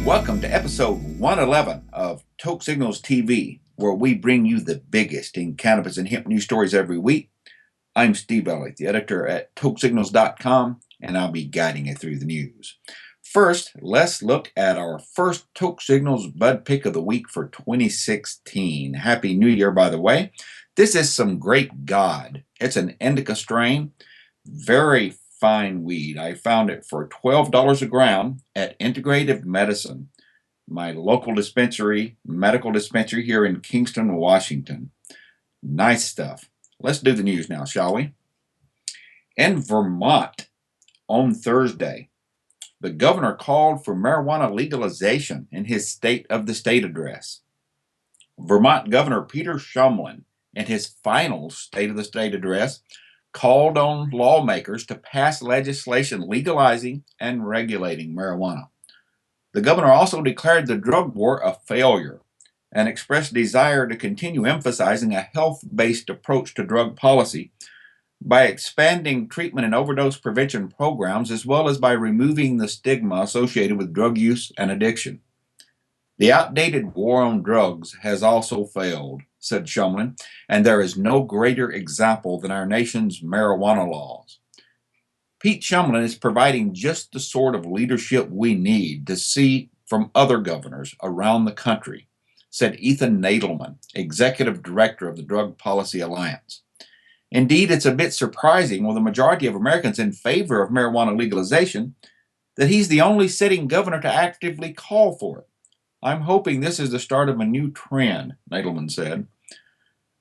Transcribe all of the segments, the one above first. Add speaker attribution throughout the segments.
Speaker 1: Welcome to episode 111 of Toke Signals TV, where we bring you the biggest in cannabis and hemp news stories every week. I'm Steve Elliott, the editor at tokesignals.com, and I'll be guiding you through the news. First, let's look at our first Toke Signals Bud Pick of the Week for 2016. Happy New Year, by the way. This is some Great God. It's an indica strain. Very fine weed. I found it for $12 a gram at Integrative Medicine, my local medical dispensary here in Kingston, Washington. Nice stuff. Let's do the news now, shall we? In Vermont, on Thursday, the governor called for marijuana legalization in his State of the State address. Vermont Governor Peter Shumlin, in his final State of the State address, called on lawmakers to pass legislation legalizing and regulating marijuana. The governor also declared the drug war a failure and expressed desire to continue emphasizing a health-based approach to drug policy by expanding treatment and overdose prevention programs, as well as by removing the stigma associated with drug use and addiction. The outdated war on drugs has also failed, said Shumlin, and there is no greater example than our nation's marijuana laws. Pete Shumlin is providing just the sort of leadership we need to see from other governors around the country, said Ethan Nadelman, executive director of the Drug Policy Alliance. Indeed, it's a bit surprising, with a majority of Americans in favor of marijuana legalization, that he's the only sitting governor to actively call for it. I'm hoping this is the start of a new trend, Nadelman said.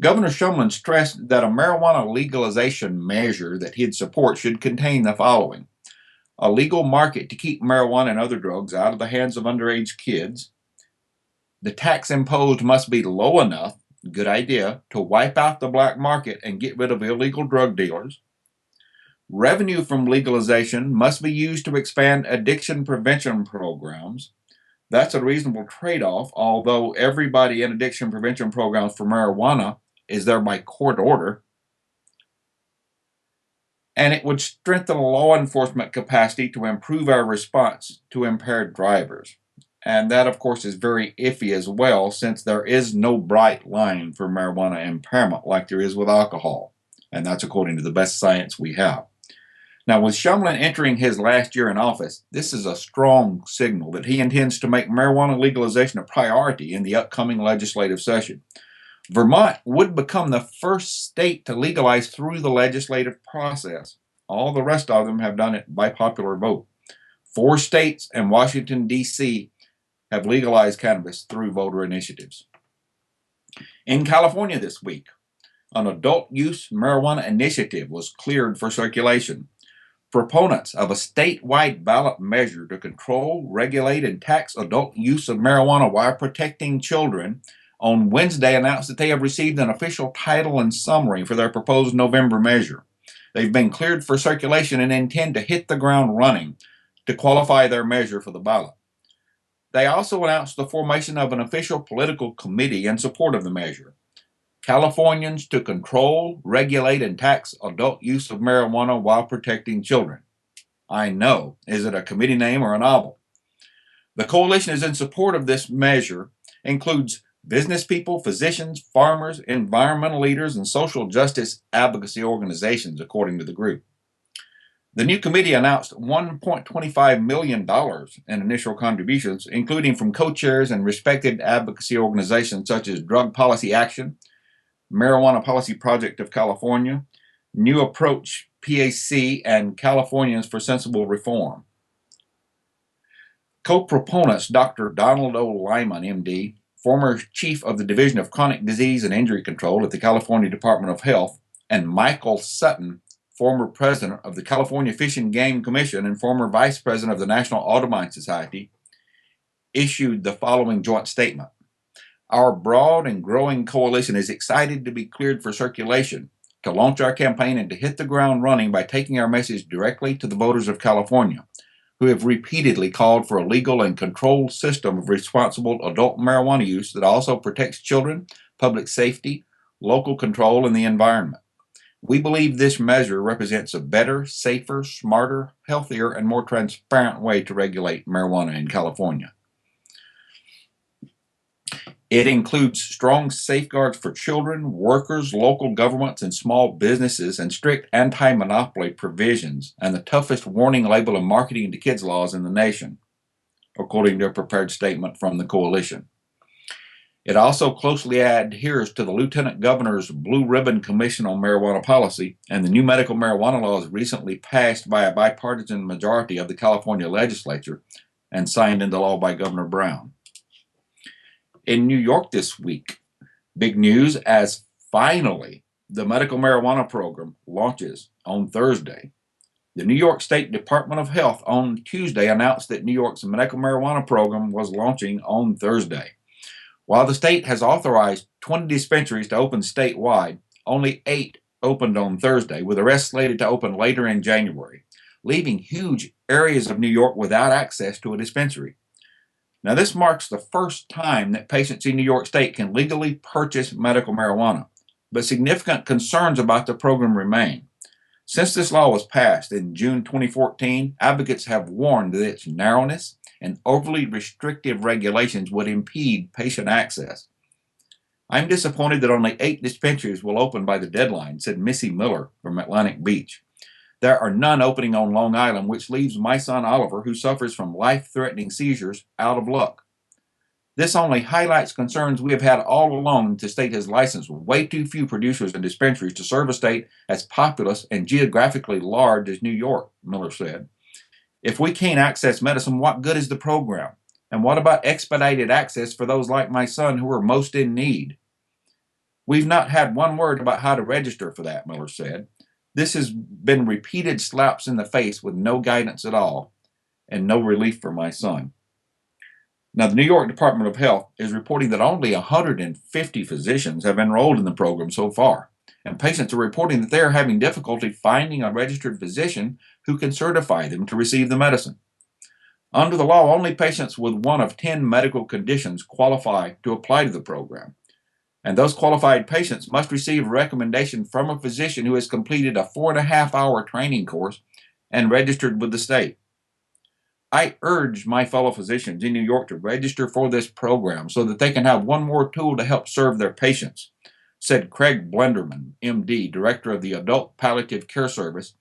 Speaker 1: Governor Shumlin stressed that a marijuana legalization measure that he'd support should contain the following: a legal market to keep marijuana and other drugs out of the hands of underage kids. The tax imposed must be low enough, good idea, to wipe out the black market and get rid of illegal drug dealers. Revenue from legalization must be used to expand addiction prevention programs. That's a reasonable trade-off, although everybody in addiction prevention programs for marijuana is there by court order. And it would strengthen law enforcement capacity to improve our response to impaired drivers. And that, of course, is very iffy as well, since there is no bright line for marijuana impairment like there is with alcohol. And that's according to the best science we have. Now, with Shumlin entering his last year in office, this is a strong signal that he intends to make marijuana legalization a priority in the upcoming legislative session. Vermont would become the first state to legalize through the legislative process. All the rest of them have done it by popular vote. 4 states and Washington, D.C. have legalized cannabis through voter initiatives. In California this week, an adult use marijuana initiative was cleared for circulation. Proponents of a statewide ballot measure to control, regulate, and tax adult use of marijuana while protecting children on Wednesday announced that they have received an official title and summary for their proposed November measure. They've been cleared for circulation and intend to hit the ground running to qualify their measure for the ballot. They also announced the formation of an official political committee in support of the measure. Californians to control, regulate, and tax adult use of marijuana while protecting children. I know. Is it a committee name or a novel? The coalition is in support of this measure, includes business people, physicians, farmers, environmental leaders, and social justice advocacy organizations, according to the group. The new committee announced $1.25 million in initial contributions, including from co-chairs and respected advocacy organizations such as Drug Policy Action, Marijuana Policy Project of California, New Approach PAC, and Californians for Sensible Reform. Co-proponents Dr. Donald O. Lyman, MD, former chief of the Division of Chronic Disease and Injury Control at the California Department of Health, and Michael Sutton, former president of the California Fish and Game Commission and former vice president of the National Audubon Society, issued the following joint statement. Our broad and growing coalition is excited to be cleared for circulation, to launch our campaign, and to hit the ground running by taking our message directly to the voters of California, who have repeatedly called for a legal and controlled system of responsible adult marijuana use that also protects children, public safety, local control, and the environment. We believe this measure represents a better, safer, smarter, healthier, and more transparent way to regulate marijuana in California. It includes strong safeguards for children, workers, local governments, and small businesses, and strict anti-monopoly provisions, and the toughest warning label and marketing to kids laws in the nation, according to a prepared statement from the coalition. It also closely adheres to the Lieutenant Governor's Blue Ribbon Commission on Marijuana Policy and the new medical marijuana laws recently passed by a bipartisan majority of the California legislature and signed into law by Governor Brown. In New York this week, big news as finally the medical marijuana program launches on Thursday. The New York State Department of Health on Tuesday announced that New York's medical marijuana program was launching on Thursday. While the state has authorized 20 dispensaries to open statewide, only 8 opened on Thursday, with the rest slated to open later in January, leaving huge areas of New York without access to a dispensary. Now, this marks the first time that patients in New York State can legally purchase medical marijuana, but significant concerns about the program remain. Since this law was passed in June 2014, advocates have warned that its narrowness and overly restrictive regulations would impede patient access. I'm disappointed that only 8 dispensaries will open by the deadline, said Missy Miller from Atlantic Beach. There are none opening on Long Island, which leaves my son Oliver, who suffers from life-threatening seizures, out of luck. This only highlights concerns we have had all along. The state has licensed way too few producers and dispensaries to serve a state as populous and geographically large as New York, Miller said. If we can't access medicine, what good is the program? And what about expedited access for those like my son who are most in need? We've not had one word about how to register for that, Miller said. This has been repeated slaps in the face with no guidance at all and no relief for my son. Now, the New York Department of Health is reporting that only 150 physicians have enrolled in the program so far, and patients are reporting that they are having difficulty finding a registered physician who can certify them to receive the medicine. Under the law, only patients with one of 10 medical conditions qualify to apply to the program, and those qualified patients must receive a recommendation from a physician who has completed a 4.5-hour training course and registered with the state. I urge my fellow physicians in New York to register for this program so that they can have one more tool to help serve their patients, said Craig Blenderman, MD, Director of the Adult Palliative Care Service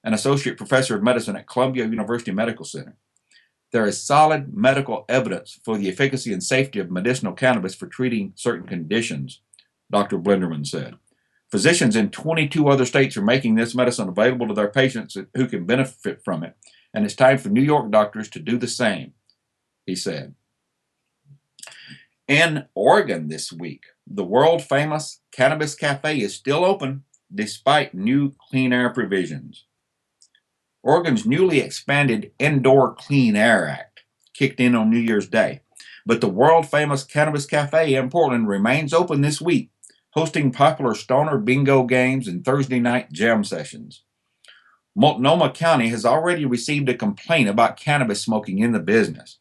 Speaker 1: and Associate Professor of Medicine at Columbia University Medical Center. There is solid medical evidence for the efficacy and safety of medicinal cannabis for treating certain conditions, Dr. Blenderman said. Physicians in 22 other states are making this medicine available to their patients who can benefit from it, and it's time for New York doctors to do the same, he said. In Oregon this week, the world-famous Cannabis Cafe is still open despite new clean air provisions. Oregon's newly expanded Indoor Clean Air Act kicked in on New Year's Day, but the world-famous Cannabis Cafe in Portland remains open this week, hosting popular stoner bingo games and Thursday night jam sessions. Multnomah County has already received a complaint about cannabis smoking in the business,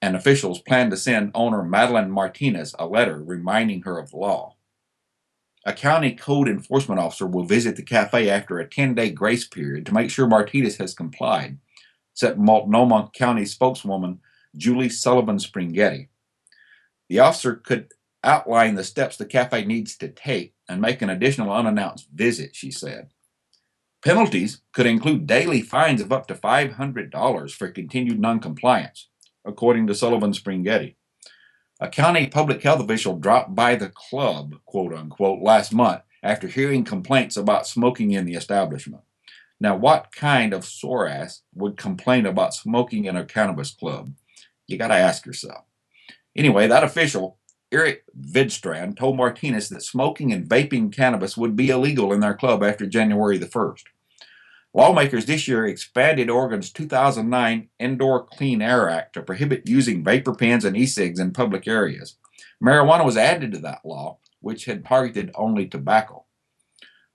Speaker 1: and officials plan to send owner Madeline Martinez a letter reminding her of the law. A county code enforcement officer will visit the cafe after a 10-day grace period to make sure Martinez has complied, said Multnomah County spokeswoman Julie Sullivan Springhetti. The officer could outline the steps the cafe needs to take and make an additional unannounced visit, she said. Penalties could include daily fines of up to $500 for continued noncompliance, according to Sullivan Springhetti. A county public health official dropped by the club, quote unquote, last month after hearing complaints about smoking in the establishment. Now, what kind of sore ass would complain about smoking in a cannabis club? You got to ask yourself. Anyway, that official, Eric Vidstrand, told Martinez that smoking and vaping cannabis would be illegal in their club after January the 1st. Lawmakers this year expanded Oregon's 2009 Indoor Clean Air Act to prohibit using vapor pens and e-cigs in public areas. Marijuana was added to that law, which had targeted only tobacco.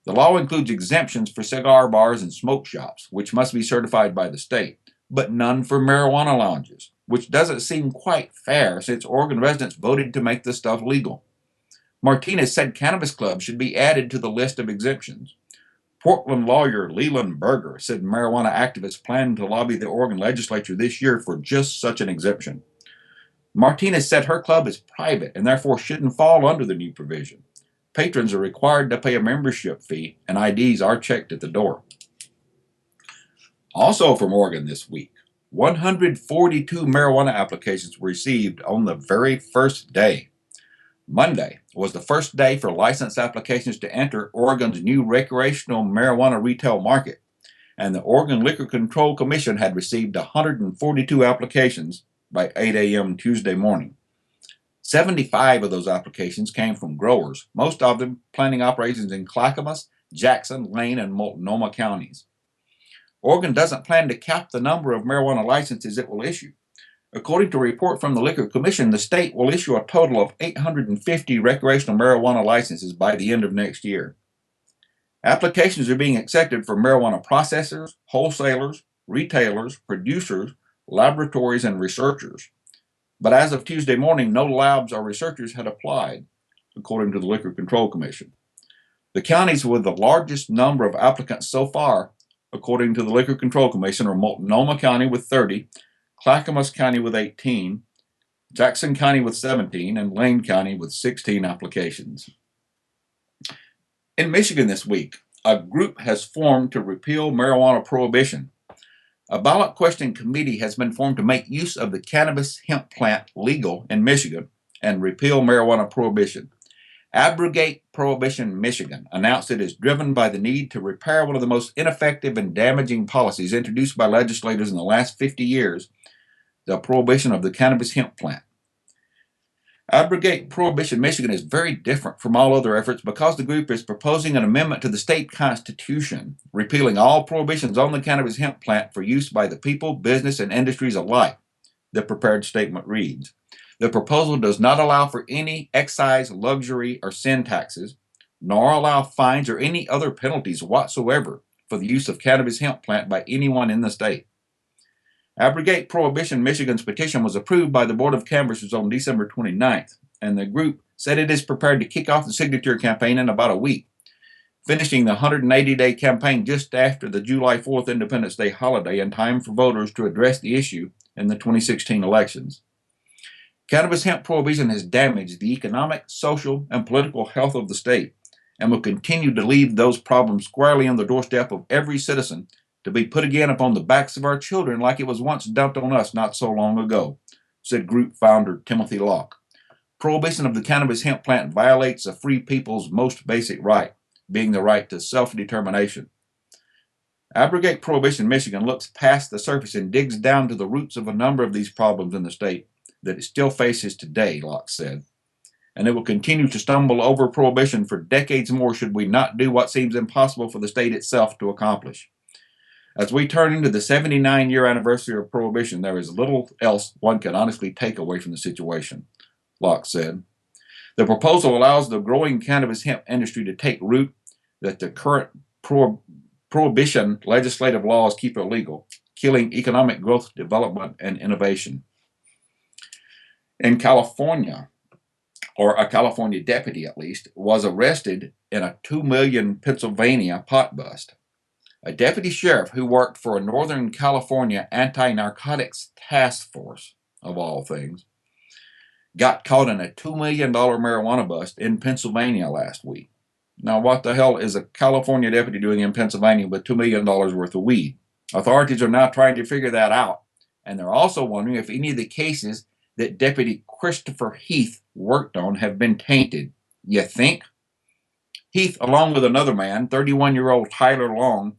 Speaker 1: The law includes exemptions for cigar bars and smoke shops, which must be certified by the state, but none for marijuana lounges, which doesn't seem quite fair since Oregon residents voted to make the stuff legal. Martinez said cannabis clubs should be added to the list of exemptions. Portland lawyer Leland Berger said marijuana activists plan to lobby the Oregon legislature this year for just such an exemption. Martinez said her club is private and therefore shouldn't fall under the new provision. Patrons are required to pay a membership fee, and IDs are checked at the door. Also from Oregon this week, 142 marijuana applications were received on the very first day. Monday was the first day for license applications to enter Oregon's new recreational marijuana retail market, and the Oregon Liquor Control Commission had received 142 applications by 8 a.m. Tuesday morning. 75 of those applications came from growers, most of them planning operations in Clackamas, Jackson, Lane, and Multnomah counties. Oregon doesn't plan to cap the number of marijuana licenses it will issue. According to a report from the Liquor Commission, the state will issue a total of 850 recreational marijuana licenses by the end of next year. Applications are being accepted for marijuana processors, wholesalers, retailers, producers, laboratories, and researchers. But as of Tuesday morning, no labs or researchers had applied, according to the Liquor Control Commission. The counties with the largest number of applicants so far, according to the Liquor Control Commission, are Multnomah County with 30, Clackamas County with 18, Jackson County with 17, and Lane County with 16 applications. In Michigan this week, a group has formed to repeal marijuana prohibition. A ballot question committee has been formed to make use of the cannabis hemp plant legal in Michigan and repeal marijuana prohibition. Abrogate Prohibition Michigan announced it is driven by the need to repair one of the most ineffective and damaging policies introduced by legislators in the last 50 years, the prohibition of the cannabis hemp plant. Abrogate Prohibition Michigan is very different from all other efforts because the group is proposing an amendment to the state constitution, repealing all prohibitions on the cannabis hemp plant for use by the people, business, and industries alike. The prepared statement reads, the proposal does not allow for any excise, luxury, or sin taxes, nor allow fines or any other penalties whatsoever for the use of cannabis hemp plant by anyone in the state. Abrogate Prohibition Michigan's petition was approved by the Board of Canvassers on December 29th, and the group said it is prepared to kick off the signature campaign in about a week, finishing the 180-day campaign just after the July 4th Independence Day holiday in time for voters to address the issue in the 2016 elections. Cannabis hemp prohibition has damaged the economic, social, and political health of the state and will continue to leave those problems squarely on the doorstep of every citizen to be put again upon the backs of our children like it was once dumped on us not so long ago, said group founder Timothy Locke. Prohibition of the cannabis hemp plant violates a free people's most basic right, being the right to self-determination. Abrogate Prohibition Michigan looks past the surface and digs down to the roots of a number of these problems in the state that it still faces today, Locke said. And it will continue to stumble over prohibition for decades more should we not do what seems impossible for the state itself to accomplish. As we turn into the 79-year anniversary of Prohibition, there is little else one can honestly take away from the situation, Locke said. The proposal allows the growing cannabis hemp industry to take root that the current prohibition legislative laws keep illegal, killing economic growth, development, and innovation. In California, or a California deputy at least, was arrested in a $2 million Pennsylvania pot bust. A deputy sheriff who worked for a Northern California anti-narcotics task force, of all things, got caught in a $2 million marijuana bust in Pennsylvania last week. Now, what the hell is a California deputy doing in Pennsylvania with $2 million worth of weed? Authorities are now trying to figure that out, and they're also wondering if any of the cases that Deputy Christopher Heath worked on have been tainted. You think? Heath, along with another man, 31-year-old Tyler Long,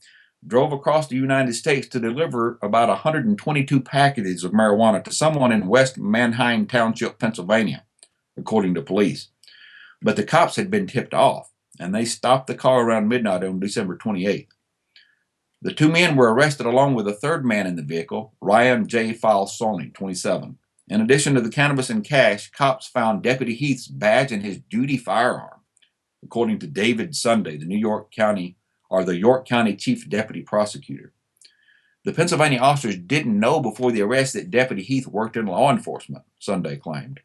Speaker 1: drove across the United States to deliver about 122 packages of marijuana to someone in West Manheim Township, Pennsylvania, according to police. But the cops had been tipped off, and they stopped the car around midnight on December 28th. The two men were arrested along with a third man in the vehicle, Ryan J. Falsoni, 27. In addition to the cannabis and cash, cops found Deputy Heath's badge and his duty firearm, according to David Sunday, the York County Chief Deputy Prosecutor. The Pennsylvania officers didn't know before the arrest that Deputy Heath worked in law enforcement, Sunday claimed.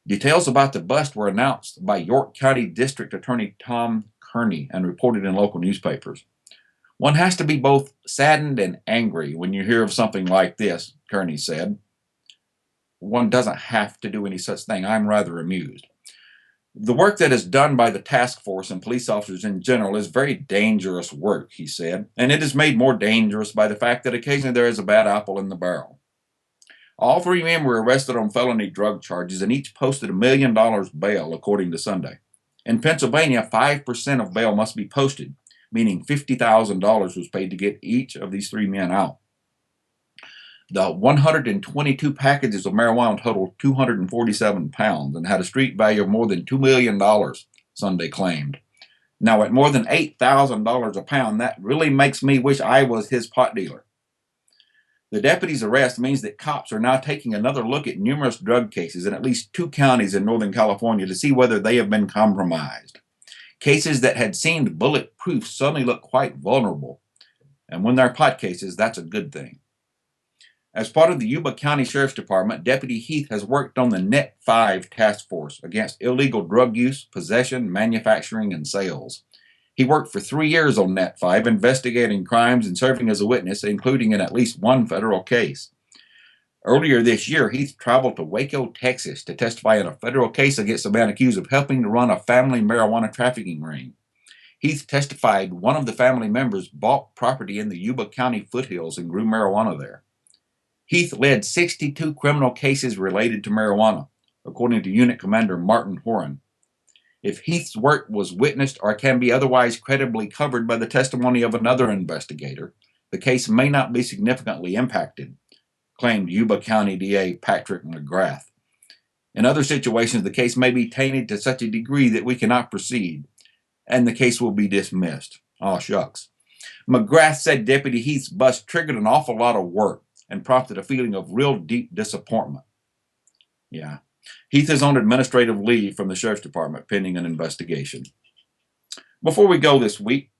Speaker 1: Details about the bust were announced by York County District Attorney Tom Kearney and reported in local newspapers. One has to be both saddened and angry when you hear of something like this, Kearney said. one doesn't have to do any such thing. I'm rather amused. The work that is done by the task force and police officers in general is very dangerous work, he said, and it is made more dangerous by the fact that occasionally there is a bad apple in the barrel. All three men were arrested on felony drug charges and each posted $1 million bail, according to Sunday. In Pennsylvania, 5% of bail must be posted, meaning $50,000 was paid to get each of these three men out. The 122 packages of marijuana totaled 247 pounds and had a street value of more than $2 million, Sunday claimed. Now, at more than $8,000 a pound, that really makes me wish I was his pot dealer. The deputy's arrest means that cops are now taking another look at numerous drug cases in at least 2 counties in Northern California to see whether they have been compromised. Cases that had seemed bulletproof suddenly look quite vulnerable. And when they're pot cases, that's a good thing. As part of the Yuba County Sheriff's Department, Deputy Heath has worked on the Net 5 task force against illegal drug use, possession, manufacturing, and sales. He worked for 3 years on Net 5, investigating crimes and serving as a witness, including in at least one federal case. Earlier this year, Heath traveled to Waco, Texas, to testify in a federal case against a man accused of helping to run a family marijuana trafficking ring. Heath testified one of the family members bought property in the Yuba County foothills and grew marijuana there. Heath led 62 criminal cases related to marijuana, according to Unit Commander Martin Horan. If Heath's work was witnessed or can be otherwise credibly covered by the testimony of another investigator, the case may not be significantly impacted, claimed Yuba County DA Patrick McGrath. In other situations, the case may be tainted to such a degree that we cannot proceed, and the case will be dismissed. Oh, shucks. McGrath said Deputy Heath's bust triggered an awful lot of work and prompted a feeling of real deep disappointment. Yeah. Heath is on administrative leave from the Sheriff's Department pending an investigation. Before we go this week,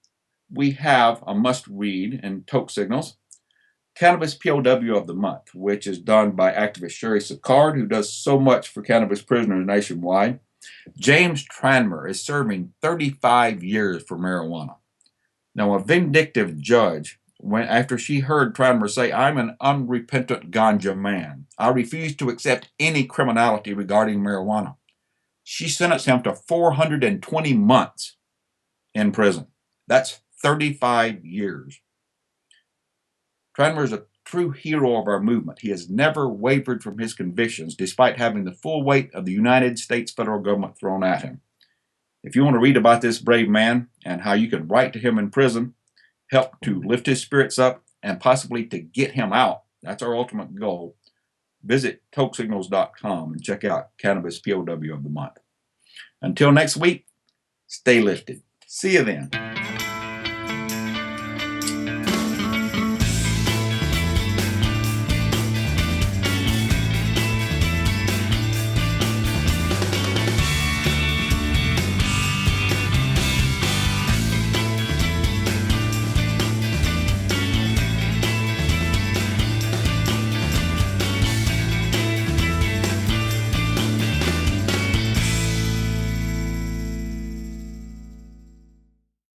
Speaker 1: we have a must-read in Toke Signals, Cannabis POW of the Month, which is done by activist Sherry Sicard, who does so much for cannabis prisoners nationwide. James Tranmer is serving 35 years for marijuana. Now, a vindictive judge, after she heard Tranmer say, "I'm an unrepentant ganja man. I refuse to accept any criminality regarding marijuana," she sentenced him to 420 months in prison. That's 35 years. Tranmer is a true hero of our movement. He has never wavered from his convictions, despite having the full weight of the United States federal government thrown at him. If you want to read about this brave man and how you can write to him in prison, help to lift his spirits up, and possibly to get him out, that's our ultimate goal, visit tokesignals.com and check out Cannabis POW of the Month. Until next week, stay lifted. See you then.